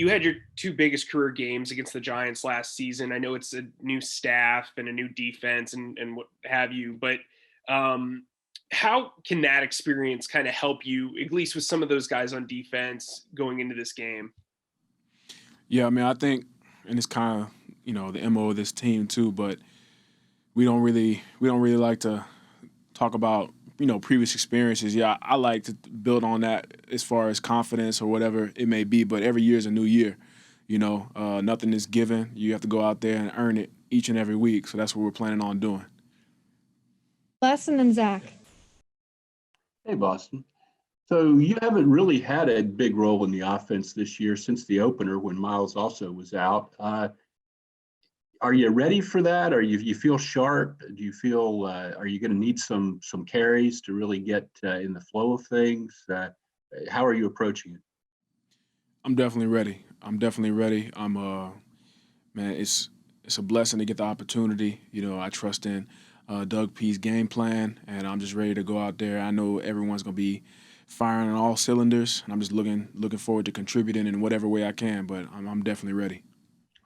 you had your two biggest career games against the Giants last season. I know it's a new staff and a new defense and what have you, but how can that experience kind of help you, at least with some of those guys on defense going into this game? Yeah, I mean, I think, and it's kind of the MO of this team too, but we don't really like to talk about previous experiences. Yeah, I like to build on that as far as confidence or whatever it may be. But every year is a new year. Nothing is given. You have to go out there and earn it each and every week. So that's what we're planning on doing. Les and then Zach. Hey, Boston. So you haven't really had a big role in the offense this year since the opener when Miles also was out. Are you ready for that? Or you feel sharp? Do you feel are you going to need some carries to really get in the flow of things? How are you approaching it? I'm definitely ready. Man, it's a blessing to get the opportunity. I trust in Doug P's game plan, and I'm just ready to go out there. I know everyone's going to be firing on all cylinders, and I'm just looking forward to contributing in whatever way I can, but I'm definitely ready.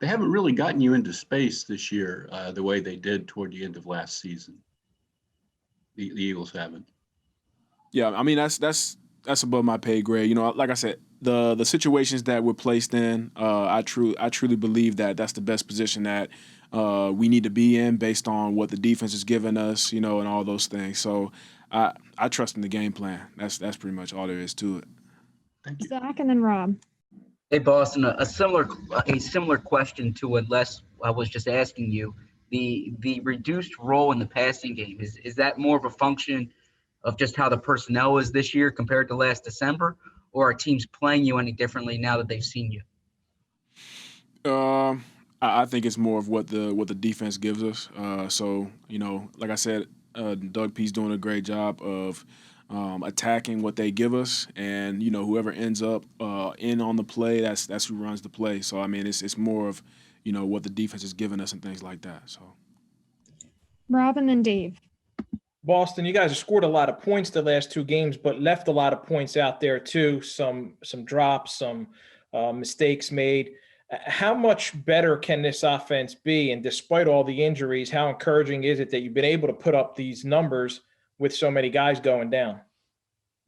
They haven't really gotten you into space this year the way they did toward the end of last season. The Eagles haven't. Yeah, I mean that's above my pay grade. Like I said, the situations that we're placed in, I truly believe that that's the best position that we need to be in based on what the defense has given us, and all those things. So I trust in the game plan. That's pretty much all there is to it. Thank you. Zach and then Rob. Hey, Boston, a similar question to what Les was just asking you. The reduced role in the passing game, is that more of a function of just how the personnel is this year compared to last December, or are teams playing you any differently now that they've seen you? I think it's more of what the defense gives us. So like I said, Doug P's doing a great job of attacking what they give us, and whoever ends up in on the play, that's who runs the play. So I mean, it's more of what the defense is giving us and things like that. So, Robin and Dave. Boston, you guys have scored a lot of points the last two games, but left a lot of points out there too. Some drops, some mistakes made. How much better can this offense be? And despite all the injuries, how encouraging is it that you've been able to put up these numbers with so many guys going down?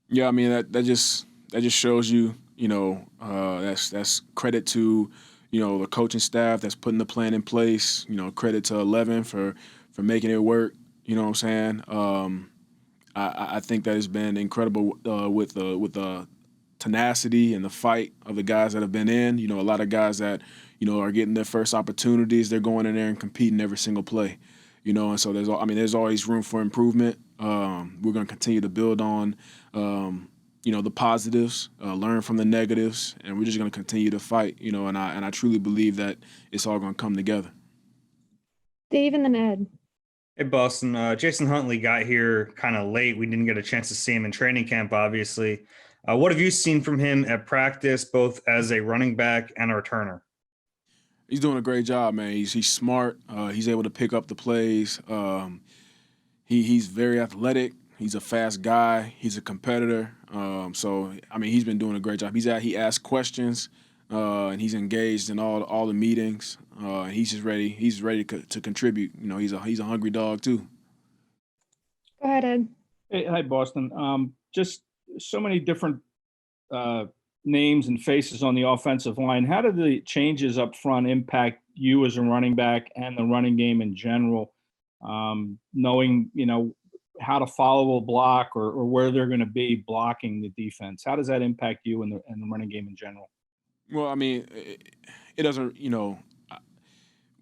Yeah, I mean that just shows you, that's credit to, the coaching staff that's putting the plan in place. Credit to 11 for making it work. You know what I'm saying? I think that has been incredible with the tenacity and the fight of the guys that have been in. A lot of guys that are getting their first opportunities. They're going in there and competing every single play. And so there's always room for improvement. We're going to continue to build on, the positives, learn from the negatives, and we're just going to continue to fight. And I truly believe that it's all going to come together. Dave and then Ed. Hey, Boston. Jason Huntley got here kind of late. We didn't get a chance to see him in training camp, obviously. What have you seen from him at practice, both as a running back and a returner? He's doing a great job, man. He's smart. He's able to pick up the plays. He's very athletic. He's a fast guy. He's a competitor. So he's been doing a great job. He asks questions, and he's engaged in all the meetings. He's just ready. He's ready to contribute. He's a hungry dog too. Go ahead, Ed. Hey, hi, Boston. Just so many different names and faces on the offensive line. How do the changes up front impact you as a running back and the running game in general? Knowing, how to follow a block or where they're going to be blocking the defense. How does that impact you and the running game in general? Well, it doesn't,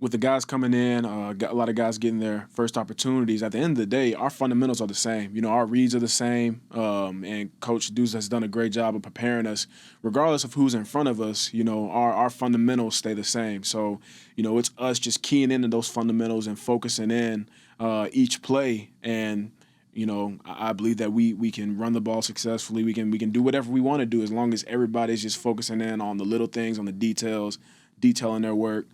with the guys coming in, got a lot of guys getting their first opportunities. At the end of the day, our fundamentals are the same. Our reads are the same, and Coach Deuce has done a great job of preparing us. Regardless of who's in front of us, our fundamentals stay the same. So, it's us just keying into those fundamentals and focusing in each play. And, I believe that we can run the ball successfully. We can do whatever we want to do as long as everybody's just focusing in on the little things, on the details, detailing their work.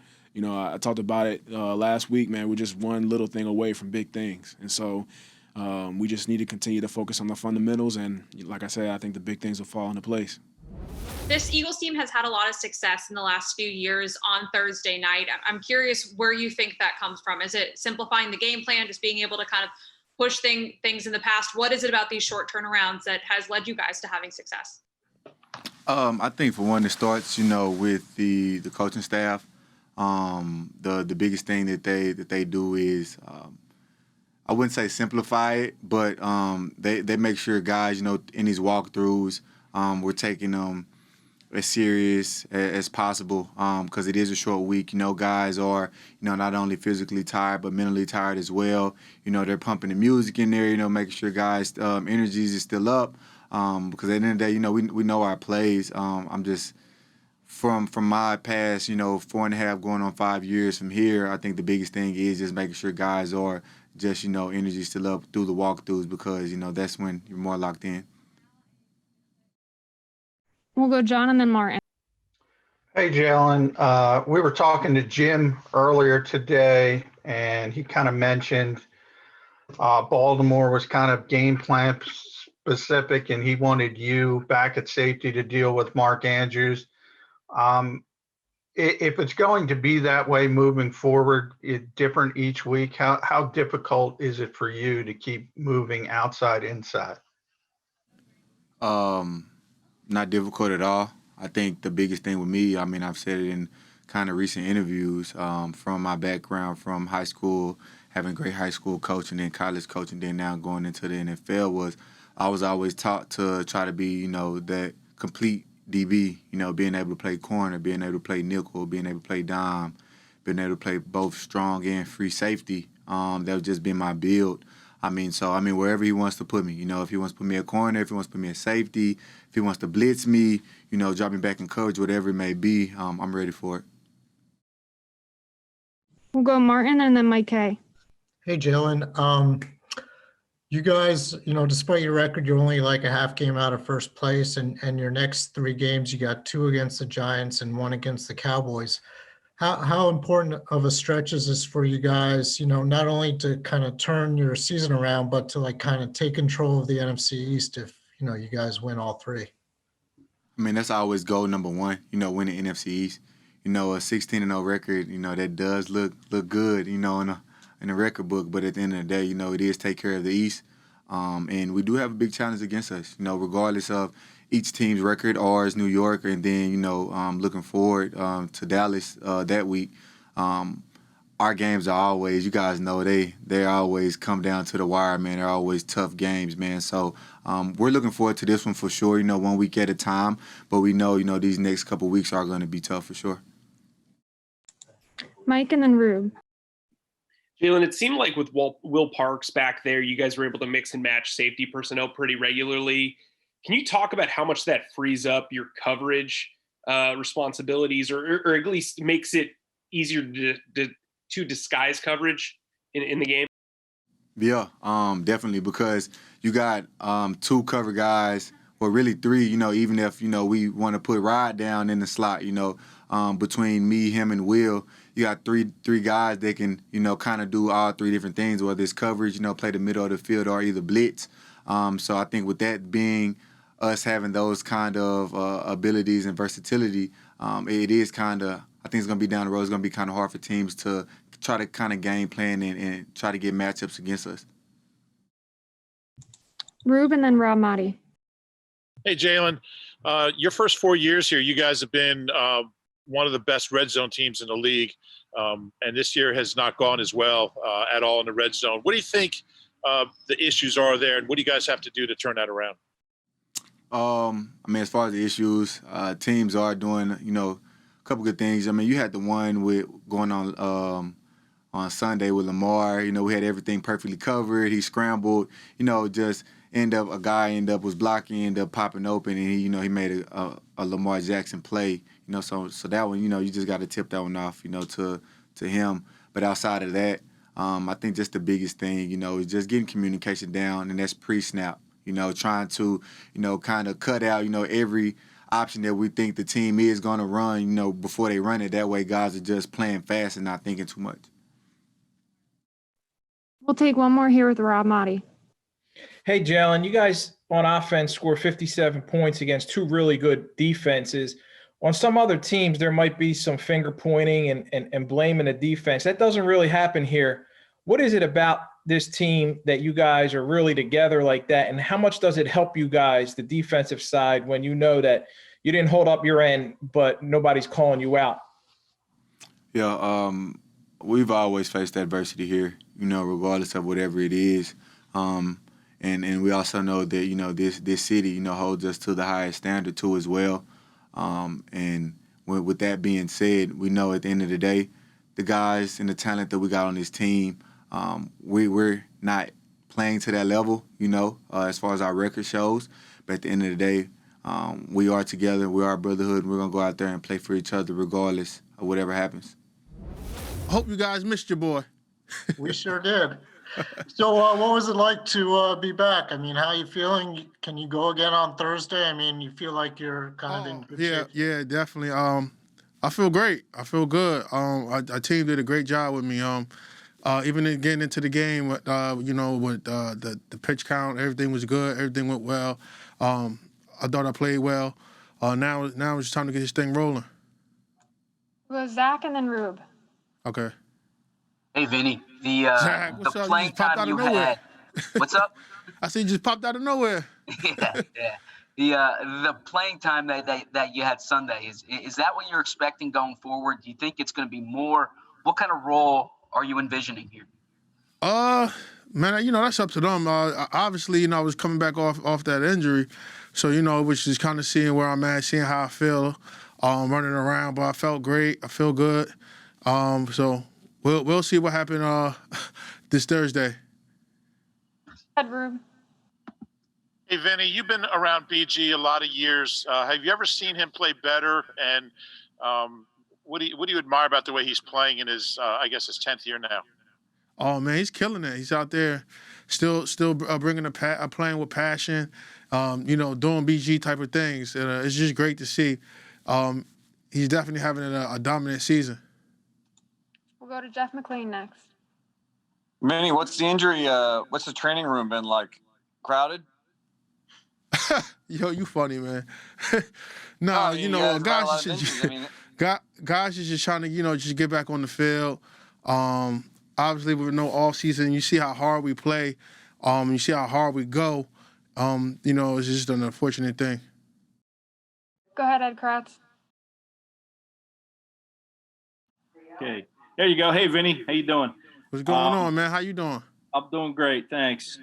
I talked about it last week, man. We're just one little thing away from big things. And so we just need to continue to focus on the fundamentals. And like I said, I think the big things will fall into place. This Eagles team has had a lot of success in the last few years on Thursday night. I'm curious where you think that comes from. Is it simplifying the game plan, just being able to kind of push things in the past? What is it about these short turnarounds that has led you guys to having success? I think for one, it starts, with the coaching staff. The biggest thing that they do is, I wouldn't say simplify it, but they make sure guys, in these walkthroughs, we're taking them as serious as possible, because it is a short week. Guys are, not only physically tired but mentally tired as well. They're pumping the music in there, making sure guys' energies is still up. Because at the end of the day, we know our plays. I'm just from my past, 4.5 going on 5 years from here. I think the biggest thing is just making sure guys are just, energy still up through the walkthroughs, because that's when you're more locked in. We'll go John and then Martin. Hey, Jalen. We were talking to Jim earlier today, and he kind of mentioned Baltimore was kind of game plan specific, and he wanted you back at safety to deal with Mark Andrews. If it's going to be that way moving forward, different each week, how difficult is it for you to keep moving outside, inside? Not difficult at all. I think the biggest thing with me, I've said it in kind of recent interviews, from my background from high school, having great high school coaching, then college coaching, then now going into the NFL, was I was always taught to try to be, that complete DB, being able to play corner, being able to play nickel, being able to play dime, being able to play both strong and free safety. That was just been my build. Wherever he wants to put me, if he wants to put me at corner, if he wants to put me at safety, if he wants to blitz me, drop me back in coverage, whatever it may be, I'm ready for it. We'll go Martin and then Mike K. Hey, Jalen. You guys, despite your record, you're only like a half game out of first place, and your next 3 games, you got 2 against the Giants and 1 against the Cowboys. How important of a stretch is this for you guys, not only to kind of turn your season around, but to kind of take control of the NFC East if, you guys win all 3? That's always goal number 1, win the NFC East. A 16-0 record, that does look good, in the record book. But at the end of the day, it is take care of the East. And we do have a big challenge against us, regardless of each team's record, ours, New York, and then, looking forward to Dallas that week. Our games are always, you guys know, they always come down to the wire, man. They're always tough games, man. So we're looking forward to this one for sure, 1 week at a time. But we know, these next couple of weeks are going to be tough for sure. Mike and then Rube. Jalen, it seemed like with Will Parks back there, you guys were able to mix and match safety personnel pretty regularly. Can you talk about how much that frees up your coverage responsibilities, or at least makes it easier to disguise coverage in the game? Yeah, definitely, because you got 2 cover guys, or really 3, even if, we want to put Rod down in the slot, between me, him, and Will, you got three guys that can, kind of do all 3 different things, whether it's coverage, play the middle of the field, or either blitz. So I think with that being us having those kind of abilities and versatility, it is kind of, I think it's going to be down the road, it's going to be kind of hard for teams to try to kind of game plan and try to get matchups against us. Rube and then Rob Motti. Hey, Jalen, your first 4 years here, you guys have been one of the best red zone teams in the league. And this year has not gone as well at all in the red zone. What do you think the issues are there, and what do you guys have to do to turn that around? As far as the issues, teams are doing, a couple good things. You had the one with going on Sunday with Lamar. We had everything perfectly covered. He scrambled, just a guy was blocking, ended up popping open, and he made a Lamar Jackson play. So that one, you just got to tip that one off, to him. But outside of that, I think just the biggest thing, is just getting communication down, and that's pre-snap. Trying to, kind of cut out, every option that we think the team is going to run, before they run it. That way guys are just playing fast and not thinking too much. We'll take one more here with Rob Motti. Hey, Jalen, you guys on offense score 57 points against two really good defenses. On some other teams, there might be some finger pointing and blaming the defense. That doesn't really happen here. What is it about this team that you guys are really together like that? And how much does it help you guys, the defensive side, when you know that you didn't hold up your end, but nobody's calling you out? Yeah, we've always faced adversity here, regardless of whatever it is. And we also know that, this city, holds us to the highest standard too as well. And with that being said, we know at the end of the day, the guys and the talent that we got on this team, we're not playing to that level, as far as our record shows. But at the end of the day, we are together, we are a brotherhood, and we're going to go out there and play for each other regardless of whatever happens. I hope you guys missed your boy. We sure did. So what was it like to be back? I mean, how are you feeling? Can you go again on Thursday? I mean, you feel like you're kind of in good shape? Yeah, definitely. I feel great. I feel good. Our team did a great job with me. Even in getting into the game, with the pitch count, everything was good. Everything went well. I thought I played well. Now it's time to get this thing rolling. We'll go Zach and then Rube. Okay. Hey, Vinny, Zach, the up? playing time you had. What's up? I see you just popped out of nowhere. Yeah. The playing time that you had Sunday, is that what you're expecting going forward? Do you think it's going to be more? What kind of role are you envisioning here? Man, that's up to them. Obviously, I was coming back off that injury, so it was just kind of seeing where I'm at, seeing how I feel, running around. But I felt great. I feel good. So we'll see what happened this Thursday. Rube. Hey, Vinny, you've been around BG a lot of years. Have you ever seen him play better? And what do you admire about the way he's playing in his, his 10th year now? Oh man, he's killing it. He's out there, still bringing playing with passion, doing BG type of things. It's just great to see. He's definitely having a dominant season. We'll go to Jeff McLean next. Vinny, what's the injury? What's the training room been like? Crowded? Yo, you funny, man. No, guys is just trying to, just get back on the field. Obviously, with no off season, you see how hard we play. You see how hard we go. It's just an unfortunate thing. Go ahead, Ed Kratz. Okay, there you go. Hey, Vinny, how you doing? What's going on, man? How you doing? I'm doing great, thanks.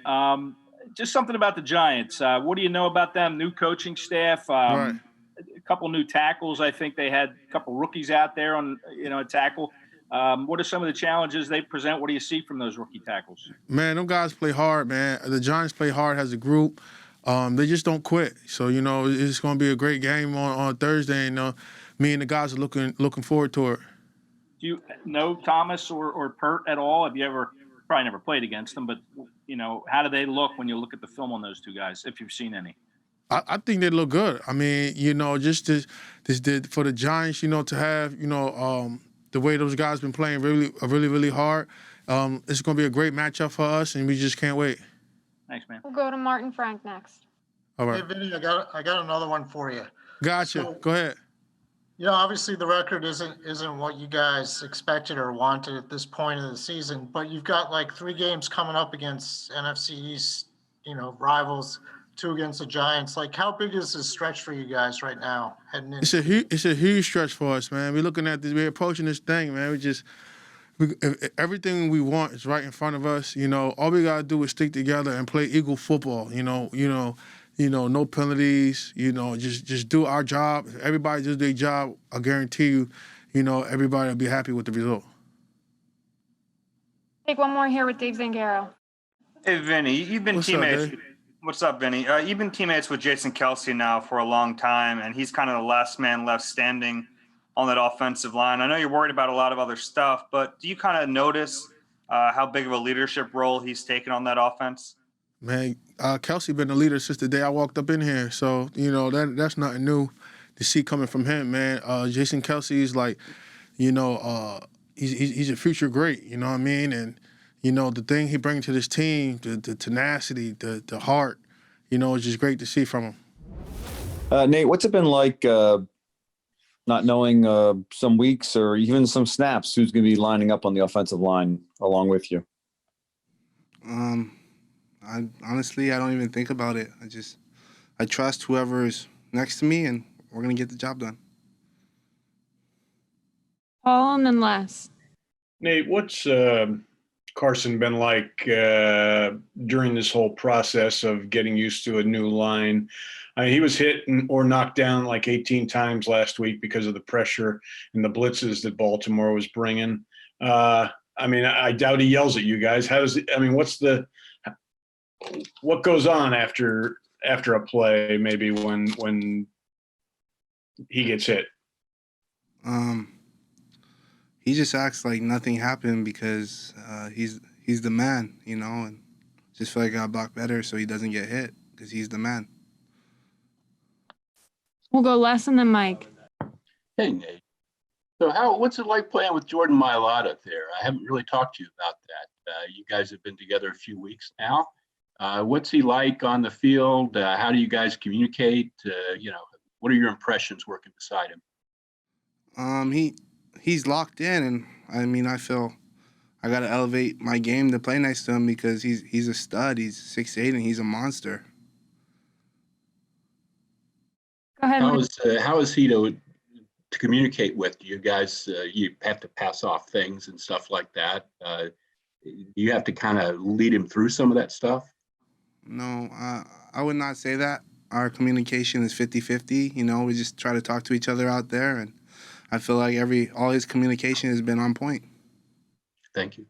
Just something about the Giants. What do you know about them? New coaching staff, Right. A couple new tackles. I think they had a couple rookies out there on, a tackle. What are some of the challenges they present? What do you see from those rookie tackles? Man, them guys play hard, man. The Giants play hard as a group. They just don't quit. So, it's going to be a great game on Thursday, and me and the guys are looking forward to it. Do you know Thomas or Pert at all? Have you probably never played against them, but, how do they look when you look at the film on those two guys, if you've seen any? I think they look good. I mean, just for the Giants, to have, the way those guys been playing really hard. It's going to be a great matchup for us, and we just can't wait. Thanks, man. We'll go to Martin Frank next. All right. Hey, Vinny, I got another one for you. Gotcha. So, go ahead. Obviously the record isn't what you guys expected or wanted at this point of the season, but you've got like 3 games coming up against NFC East, rivals, 2 against the Giants. Like, how big is this stretch for you guys right now heading in? It's a huge stretch for us, man. We're looking at this. We're approaching this thing, man. Everything we want is right in front of us. All we gotta do is stick together and play equal football. No penalties. Just do our job. If everybody does their job, I guarantee you, everybody will be happy with the result. Take one more here with Dave Zangaro. Hey, Vinny, you've been teammates. What's up, Vinny? You've been teammates with Jason Kelce now for a long time, and he's kind of the last man left standing on that offensive line. I know you're worried about a lot of other stuff, but do you kind of notice how big of a leadership role he's taken on that offense? Man, Kelce been the leader since the day I walked up in here, so that's nothing new to see coming from him, man. Jason Kelce is like, he's a future great, you know what I mean? And the thing he brings to this team, the tenacity, the heart, it's just great to see from him. Nate, what's it been like not knowing some weeks or even some snaps who's going to be lining up on the offensive line along with you? I honestly, I don't even think about it. I trust whoever is next to me, and we're gonna get the job done. Paul and then Les. Nate, what's Carson been like during this whole process of getting used to a new line? He was hit or knocked down like 18 times last week because of the pressure and the blitzes that Baltimore was bringing. I doubt he yells at you guys. What goes on after a play, maybe when he gets hit? He just acts like nothing happened because he's the man, and just feel like I block better so he doesn't get hit because he's the man. We'll go Les and then Mike. Hey, Nate. So what's it like playing with Jordan Mailata there? I haven't really talked to you about that. You guys have been together a few weeks now. What's he like on the field? How do you guys communicate? What are your impressions working beside him? He's locked in, and I feel I got to elevate my game to play next to him because he's a stud. He's 6'8", and he's a monster. Go ahead. How is he to communicate with? Do you guys you have to pass off things and stuff like that? You have to kind of lead him through some of that stuff? No, I would not say that. Our communication is 50-50. We just try to talk to each other out there, and I feel like all his communication has been on point. Thank you.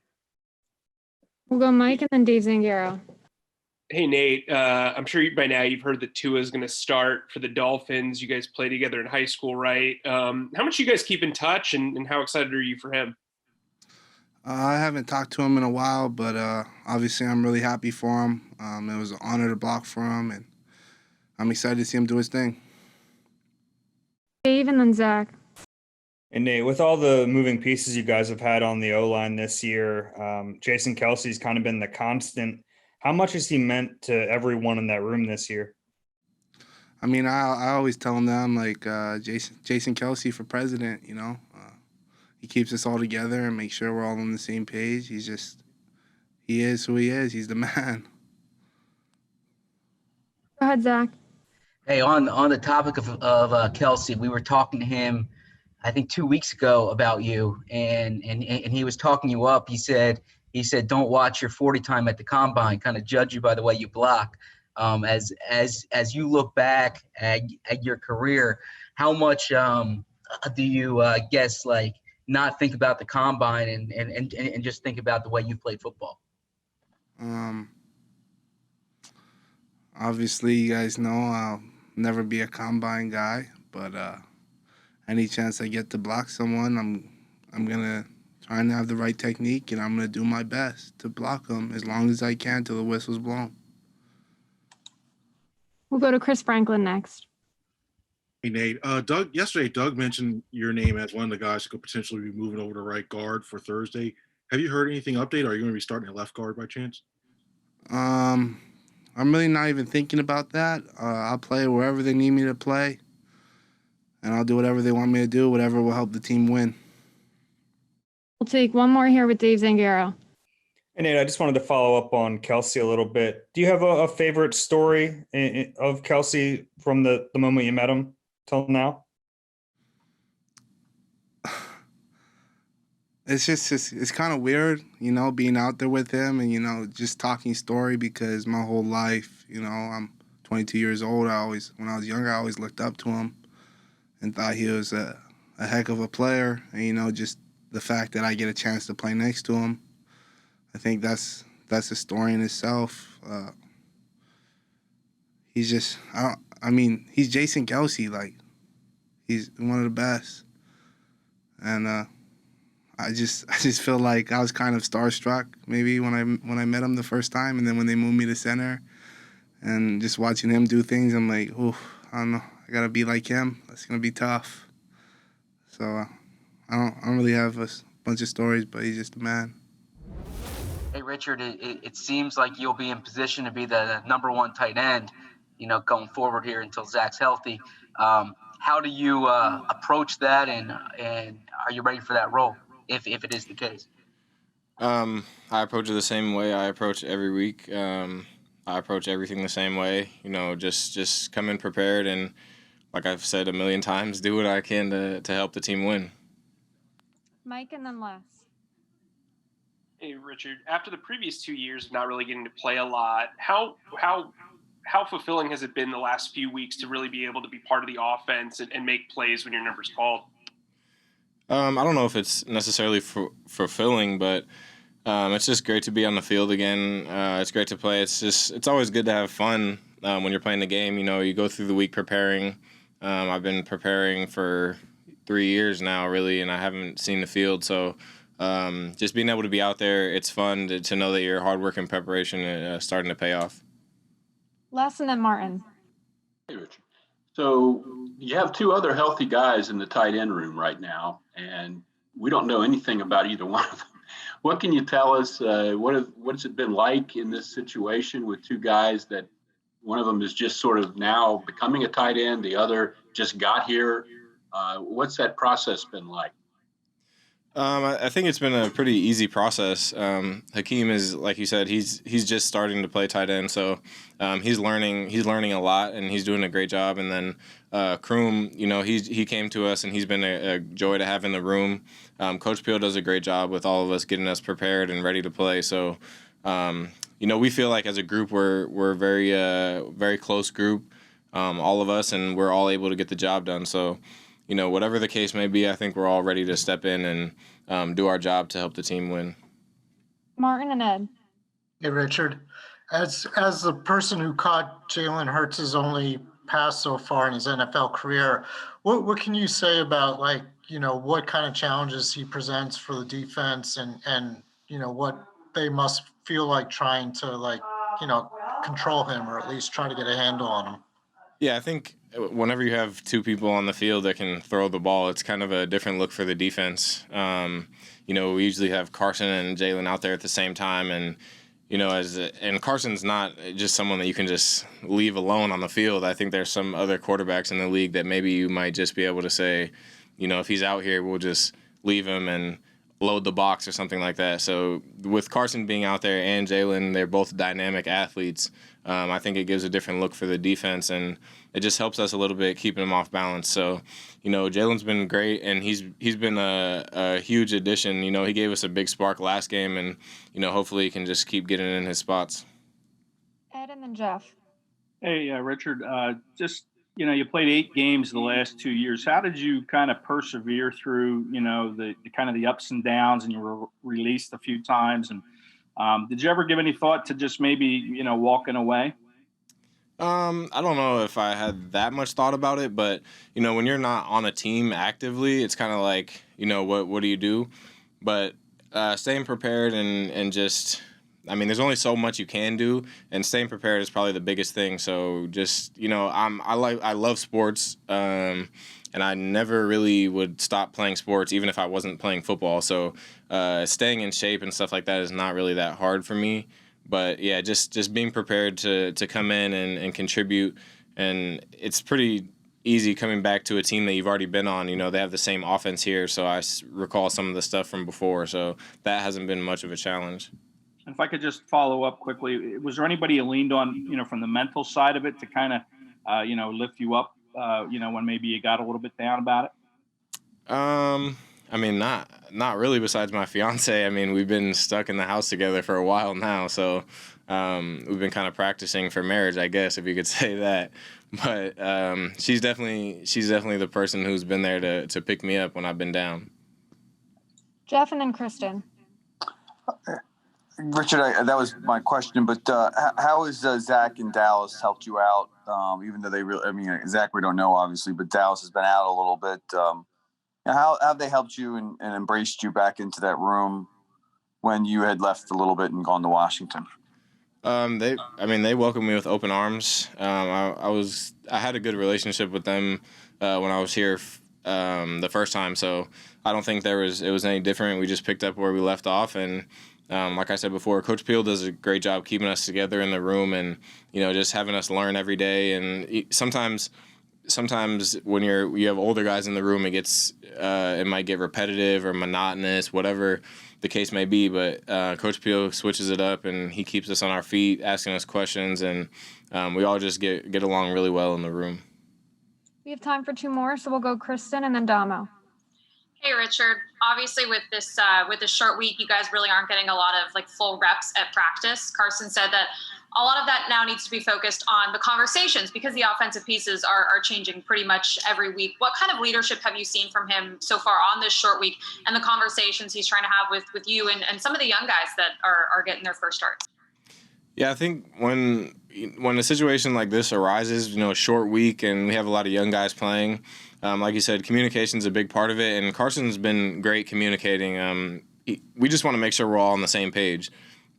We'll go Mike and then Dave Zangaro. Hey, Nate, I'm sure by now you've heard that Tua is going to start for the Dolphins. You guys play together in high school, right? How much do you guys keep in touch, and how excited are you for him? I haven't talked to him in a while, but obviously I'm really happy for him. It was an honor to block for him, and I'm excited to see him do his thing. Dave and then Zach. And Nate, with all the moving pieces you guys have had on the O-line this year, Jason Kelce's kind of been the constant. How much has he meant to everyone in that room this year? I always tell him that I'm like Jason Kelce for president, He keeps us all together and makes sure we're all on the same page. He is who he is. He's the man. Go ahead, Zach. Hey, on the topic of Kelce, we were talking to him, I think 2 weeks ago about you, and he was talking you up. He said, don't watch your 40 time at the combine, kind of judge you by the way you block. As you look back at your career, how much do you not think about the combine and just think about the way you played football? Obviously, you guys know I'll never be a combine guy, but any chance I get to block someone, I'm gonna try and have the right technique, and I'm gonna do my best to block them as long as I can till the whistle's blown. We'll go to Chris Franklin next. Hey, Nate. Yesterday, Doug mentioned your name as one of the guys who could potentially be moving over to right guard for Thursday. Have you heard anything update? Are you going to be starting at left guard by chance? I'm really not even thinking about that. I'll play wherever they need me to play, and I'll do whatever they want me to do, whatever will help the team win. We'll take one more here with Dave Zangaro. And Nate, I just wanted to follow up on Kelce a little bit. Do you have a favorite story of Kelce from the moment you met him till now? It's kind of weird, being out there with him and, just talking story because my whole life, I'm 22 years old. When I was younger, I always looked up to him and thought he was a heck of a player. And, just the fact that I get a chance to play next to him, I think that's a story in itself. He's just, he's Jason Kelce. He's one of the best. And I just feel like I was kind of starstruck maybe when I met him the first time, and then when they moved me to center, and just watching him do things, I'm like, oh, I don't know, I gotta be like him. That's gonna be tough. So I don't really have a bunch of stories, but he's just a man. Hey, Richard, it seems like you'll be in position to be the number one tight end, going forward here until Zach's healthy. How do you approach that, and are you ready for that role if it is the case? I approach it the same way I approach every week. I approach everything the same way. Just come in prepared and, like I've said a million times, do what I can to help the team win. Mike and then Les. Hey, Richard, after the previous 2 years of not really getting to play a lot, how fulfilling has it been the last few weeks to really be able to be part of the offense and make plays when your number's called? I don't know if it's necessarily fulfilling, but it's just great to be on the field again. It's great to play. It's always good to have fun when you're playing the game. You go through the week preparing. I've been preparing for 3 years now, really, and I haven't seen the field. So just being able to be out there, it's fun to know that your hard work and preparation is starting to pay off. Les and then Martin. Hey, Richard. So you have two other healthy guys in the tight end room right now, and we don't know anything about either one of them. What can you tell us? What's it been like in this situation with two guys that one of them is just sort of now becoming a tight end, the other just got here? What's that process been like? I think it's been a pretty easy process. Hakeem is, like you said, he's just starting to play tight end, so he's learning a lot, and he's doing a great job. And then Kroom, he came to us, and he's been a joy to have in the room. Coach Peel does a great job with all of us getting us prepared and ready to play. So, we feel like as a group we're very very close group, all of us, and we're all able to get the job done. So, whatever the case may be, I think we're all ready to step in and do our job to help the team win. Martin and Ed. Hey, Richard. As the person who caught Jalen Hurts' only pass so far in his NFL career, what can you say about, what kind of challenges he presents for the defense and what they must feel like trying to, control him or at least try to get a handle on him? Yeah, I think whenever you have two people on the field that can throw the ball, it's kind of a different look for the defense. We usually have Carson and Jalen out there at the same time, and and Carson's not just someone that you can just leave alone on the field. I think there's some other quarterbacks in the league that maybe you might just be able to say, if he's out here, we'll just leave him and load the box or something like that. So with Carson being out there and Jalen, they're both dynamic athletes. I think it gives a different look for the defense, and it just helps us a little bit, keeping them off balance. So, Jalen's been great, and he's been a huge addition. He gave us a big spark last game, and, hopefully he can just keep getting in his spots. Ed and then Jeff. Hey, Richard, you played 8 games the last 2 years. How did you kind of persevere through, the kind of the ups and downs, and you were released a few times? And did you ever give any thought to just maybe, walking away? I don't know if I had that much thought about it, but, when you're not on a team actively, it's kind of like, what do you do? But staying prepared and just, there's only so much you can do, and staying prepared is probably the biggest thing. So just, I love sports, and I never really would stop playing sports, even if I wasn't playing football. So staying in shape and stuff like that is not really that hard for me. But yeah, just being prepared to come in and contribute. And it's pretty easy coming back to a team that you've already been on. They have the same offense here, so I recall some of the stuff from before. So that hasn't been much of a challenge. And if I could just follow up quickly, was there anybody you leaned on, from the mental side of it to kind of, lift you up, when maybe you got a little bit down about it? Not really, besides my fiance. We've been stuck in the house together for a while now, so we've been kind of practicing for marriage, I guess, if you could say that. But she's definitely the person who's been there to pick me up when I've been down. Jeff and then Kristen. Richard, that was my question, but how has Zach and Dallas helped you out? Even though they really, Zach, we don't know, obviously, but Dallas has been out a little bit. How have they helped you and embraced you back into that room when you had left a little bit and gone to Washington? They welcomed me with open arms. I had a good relationship with them when I was here the first time, so I don't think it was any different. We just picked up where we left off, and like I said before, Coach Peel does a great job keeping us together in the room and, just having us learn every day. And sometimes when you have older guys in the room, it might get repetitive or monotonous, whatever the case may be. But Coach Peel switches it up and he keeps us on our feet, asking us questions, and we all just get along really well in the room. We have time for 2 more, so we'll go Kristen and then Damo. Hey, Richard. Obviously, with this short week, you guys really aren't getting a lot of full reps at practice. Carson said that a lot of that now needs to be focused on the conversations because the offensive pieces are changing pretty much every week. What kind of leadership have you seen from him so far on this short week and the conversations he's trying to have with you and some of the young guys that are getting their first starts? Yeah, I think when a situation like this arises, a short week and we have a lot of young guys playing, like you said, communication's a big part of it, and Carson's been great communicating. We just want to make sure we're all on the same page.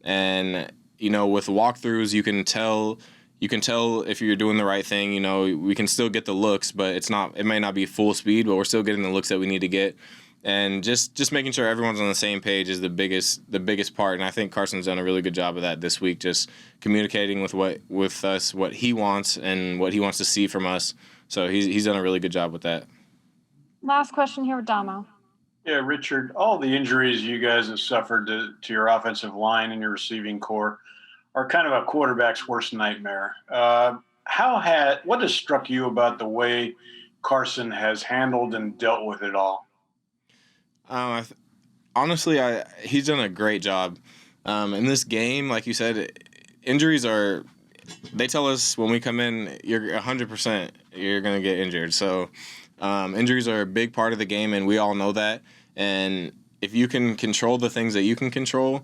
And, with walkthroughs, you can tell if you're doing the right thing. We can still get the looks, but it may not be full speed, but we're still getting the looks that we need to get. And just making sure everyone's on the same page is the biggest part. And I think Carson's done a really good job of that this week, just communicating with us what he wants and what he wants to see from us. So he's done a really good job with that. Last question here with Damo. Yeah, Richard, all the injuries you guys have suffered to your offensive line and your receiving core are kind of a quarterback's worst nightmare. What has struck you about the way Carson has handled and dealt with it all? Honestly, he's done a great job. In this game, like you said, injuries they tell us when we come in, you're 100%, you're going to get injured. So injuries are a big part of the game, and we all know that. And if you can control the things that you can control,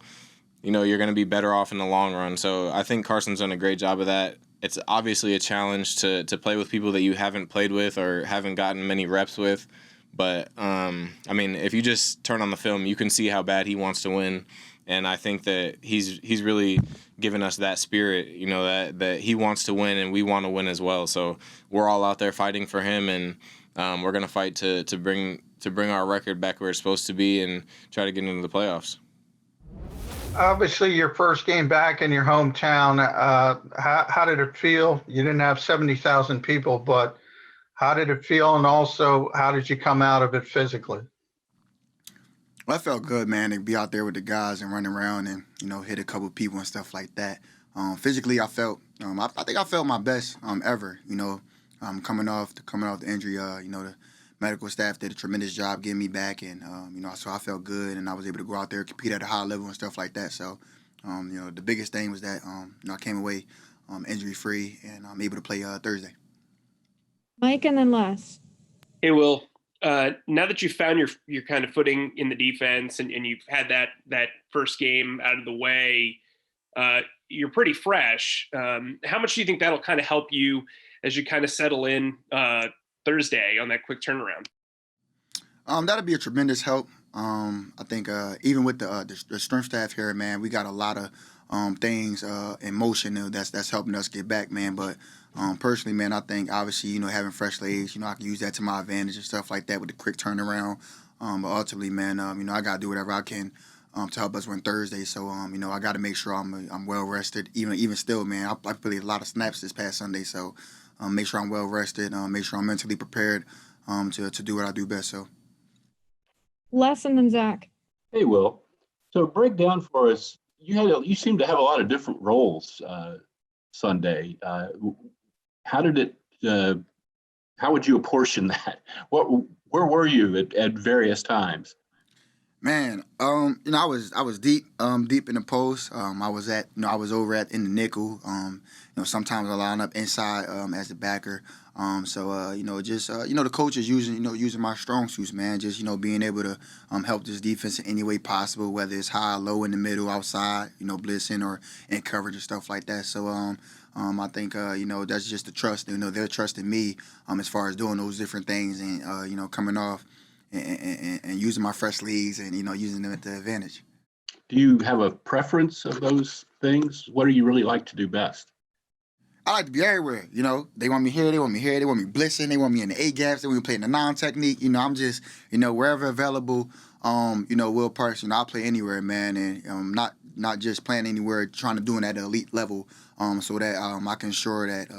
you're going to be better off in the long run. So I think Carson's done a great job of that. It's obviously a challenge to play with people that you haven't played with or haven't gotten many reps with. But, if you just turn on the film, you can see how bad he wants to win. And I think that he's really given us that spirit, that he wants to win and we want to win as well. So we're all out there fighting for him, and we're going to fight to bring our record back where it's supposed to be and try to get into the playoffs. Obviously, your first game back in your hometown, how did it feel? You didn't have 70,000 people, but how did it feel? And also, how did you come out of it physically? Well, I felt good, man, to be out there with the guys and run around and, hit a couple people and stuff like that. Physically, I felt, I think I felt my best ever, coming off the injury. The medical staff did a tremendous job getting me back, and, so I felt good, and I was able to go out there, compete at a high level and stuff like that. So, the biggest thing was that, I came away injury-free, and I'm able to play Thursday. Mike and then Les. Hey, Will. Now that you've found your kind of footing in the defense and you've had that first game out of the way, you're pretty fresh. How much do you think that'll kind of help you as you kind of settle in Thursday on that quick turnaround? That'll be a tremendous help. I think even with the strength staff here, man, we got a lot of things in motion that's helping us get back, man. But personally, man, I think obviously, having fresh legs, I can use that to my advantage and stuff like that with the quick turnaround. But ultimately, man, I got to do whatever I can to help us win Thursday. So, I got to make sure I'm well rested. Even still, man, I played a lot of snaps this past Sunday. So, make sure I'm well rested. Make sure I'm mentally prepared to do what I do best. So, Les and then Zach. Hey, Will. So break down for us. You seem to have a lot of different roles Sunday. How would you apportion that? Where were you at various times? Man, I was deep in the post. I was over in the nickel. Sometimes I line up inside as a backer. The coach is using my strong suits, man. Just being able to help this defense in any way possible, whether it's high, low, in the middle, outside, blitzing or in coverage and stuff like that. So I think that's just the trust. They're trusting me as far as doing those different things and coming off and using my fresh leagues and using them at the advantage. Do you have a preference of those things? What do you really like to do best? I like to be everywhere. They want me here, they want me here, they want me blitzing, they want me in the A gaps, they want me playing the non technique. I'm just wherever available. Will Parks, I play anywhere, man, and not just playing anywhere, trying to do it at an elite level, so that I can ensure that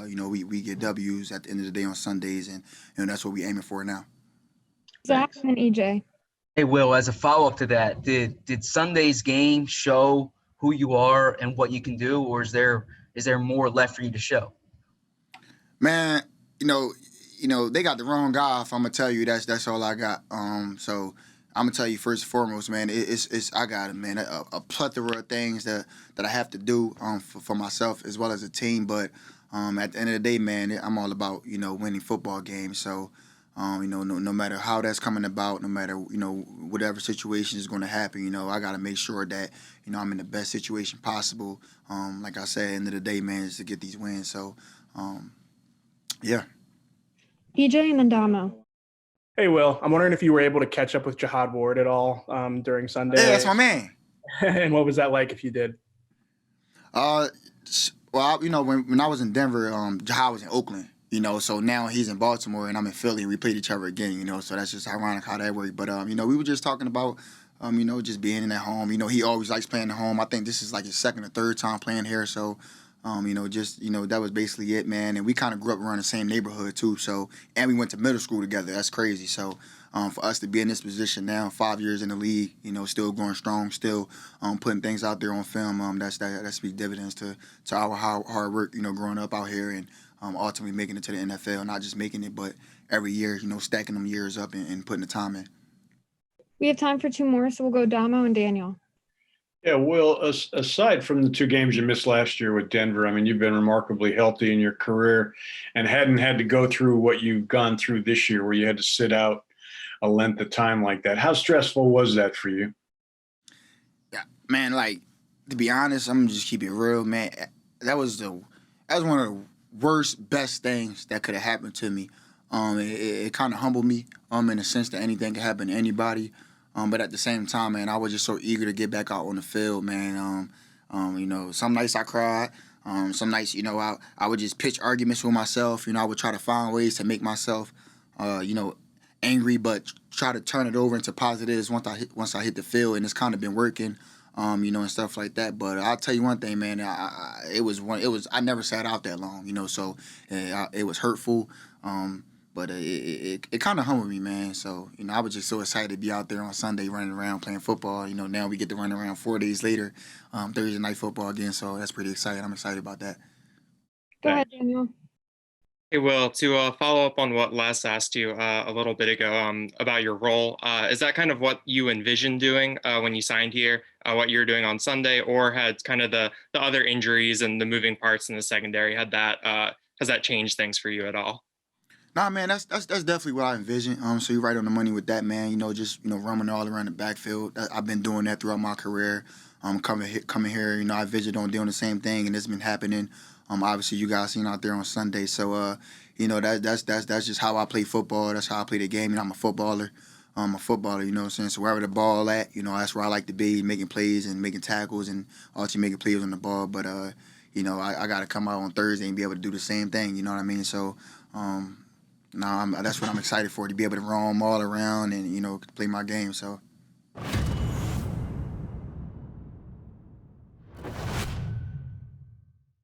we get W's at the end of the day on Sundays, and that's what we're aiming for now. Zach and EJ. Hey, Will, as a follow-up to that, did Sunday's game show who you are and what you can do, or is there more left for you to show? Man, they got the wrong guy. If I'm gonna tell you, that's all I got. So I'm gonna tell you first and foremost, man. It's I got it, man. A plethora of things that I have to do for myself as well as a team. But at the end of the day, man, I'm all about winning football games. So no matter how that's coming about, no matter whatever situation is going to happen, I got to make sure that I'm in the best situation possible. Like I said, at the end of the day, man, is to get these wins. So yeah. EJ and then Damo. Hey, Will, I'm wondering if you were able to catch up with Jihad Ward at all during Sunday. Hey, that's my man. And what was that like if you did? Well, when I was in Denver, Jihad was in Oakland, so now he's in Baltimore and I'm in Philly and we played each other again, so that's just ironic how that worked. But, we were just talking about, just being in at home. He always likes playing at home. I think this is like his second or third time playing here. So, that was basically it, man. And we kind of grew up around the same neighborhood too. So, and we went to middle school together. That's crazy. So, for us to be in this position now, 5 years in the league, still going strong, still putting things out there on film, that speaks dividends to our hard work, growing up out here and ultimately making it to the NFL. Not just making it, but every year, stacking them years up and putting the time in. We have time for two more, so we'll go Damo and Daniel. Yeah, Will, aside from the 2 games you missed last year with Denver, I mean, you've been remarkably healthy in your career and hadn't had to go through what you've gone through this year where you had to sit out a length of time like that. How stressful was that for you? Yeah, man, to be honest, I'm going to just keep it real, man. That was one of the worst, best things that could have happened to me. It kind of humbled me in the sense that anything could happen to anybody. But at the same time, man, I was just so eager to get back out on the field, man. Some nights I cried. Some nights, I would just pitch arguments with myself. I would try to find ways to make myself, angry, but try to turn it over into positives once I hit the field, and it's kind of been working, and stuff like that. But I'll tell you one thing, man. I never sat out that long, so it was hurtful. But it kind of humbled me, man. So, I was just so excited to be out there on Sunday running around playing football. Now we get to run around 4 days later, Thursday night football again. So that's pretty exciting. I'm excited about that. Go ahead, Daniel. Hey, Will, to follow up on what Les asked you a little bit ago about your role, is that kind of what you envisioned doing when you signed here, what you were doing on Sunday, or had kind of the other injuries and the moving parts in the secondary, has that changed things for you at all? Nah, man, that's definitely what I envisioned. So you're right on the money with that, man. Just roaming all around the backfield. I've been doing that throughout my career. Coming here, I envisioned on doing the same thing, and it's been happening. Obviously, you guys seen out there on Sunday. So, that's just how I play football. That's how I play the game. I'm a footballer. I'm a footballer. You know what I'm saying? So wherever the ball at, that's where I like to be, making plays and making tackles and ultimately making plays on the ball. But I got to come out on Thursday and be able to do the same thing. You know what I mean? So. That's what I'm excited for, to be able to roam all around and, play my game. So